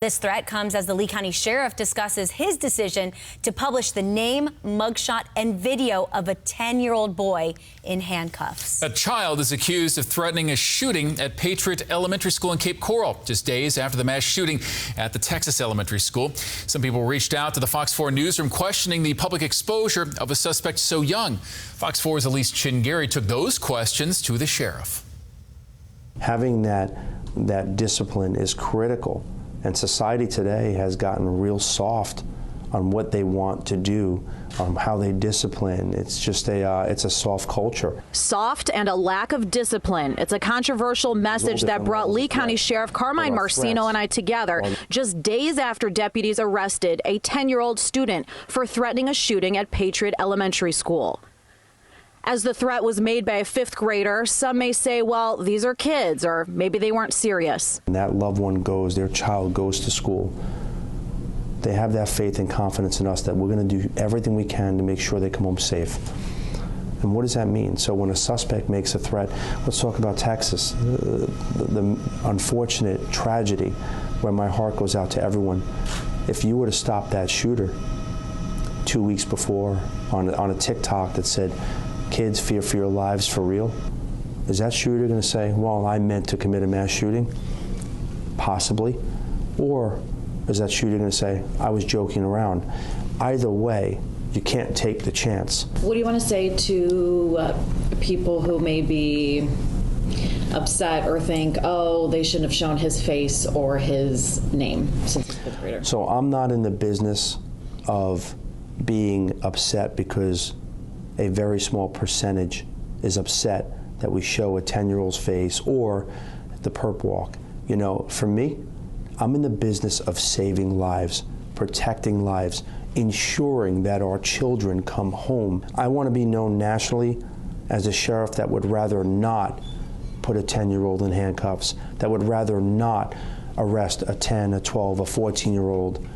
This threat comes as the Lee County Sheriff discusses his decision to publish the name, mugshot, and video of a 10-year-old boy in handcuffs. A child is accused of threatening a shooting at Patriot Elementary School in Cape Coral, just days after the mass shooting at the Texas elementary school. Some people reached out to the Fox 4 newsroom questioning the public exposure of a suspect so young. Fox 4's Elise Chingary took those questions to the sheriff. Having that discipline is critical. And society today has gotten real soft on what they want to do, on how they discipline. It's just it's a soft culture. Soft and a lack of discipline. It's a controversial message that brought Lee County Sheriff Carmine Marceno and I together just days after deputies arrested a 10-year-old student for threatening a shooting at Patriot Elementary School. As the threat was made by a 5th grader, some may say, well, these are kids, or maybe they weren't serious. And that loved one goes, their child goes to school. They have that faith and confidence in us that we're going to do everything we can to make sure they come home safe. And what does that mean? So when a suspect makes a threat, let's talk about Texas, the unfortunate tragedy where my heart goes out to everyone. If you were to stop that shooter 2 weeks before on a TikTok that said, "Kids, fear for your lives for real," is that shooter going to say, well, I meant to commit a mass shooting? Possibly. Or is that shooter going to say, I was joking around? Either way, you can't take the chance. What do you want to say to people who may be upset or think, oh, they shouldn't have shown his face or his name since he's a 5th grader? So I'm not in the business of being upset because a very small percentage is upset that we show a 10-year-old's face or the perp walk. You know, for me, I'm in the business of saving lives, protecting lives, ensuring that our children come home. I want to be known nationally as a sheriff that would rather not put a 10-year-old in handcuffs, that would rather not arrest a 10, a 12, a 14-year-old.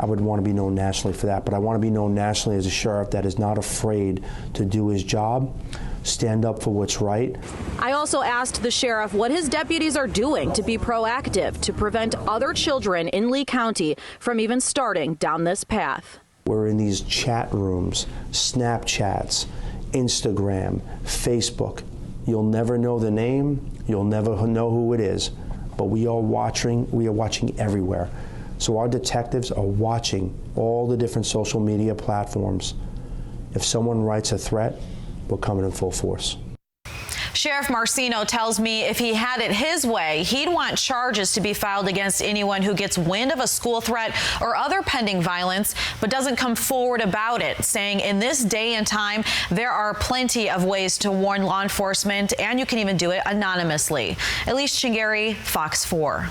I would want to be known nationally for that, but I want to be known nationally as a sheriff that is not afraid to do his job, stand up for what's right. I also asked the sheriff what his deputies are doing to be proactive to prevent other children in Lee County from even starting down this path. We're in these chat rooms, Snapchats, Instagram, Facebook. You'll never know the name, you'll never know who it is, but we are watching everywhere. So our detectives are watching all the different social media platforms. If someone writes a threat, we're coming in full force. Sheriff Marceno tells me if he had it his way, he'd want charges to be filed against anyone who gets wind of a school threat or other pending violence, but doesn't come forward about it, saying in this day and time, there are plenty of ways to warn law enforcement, and you can even do it anonymously. Elise Chingary, Fox 4.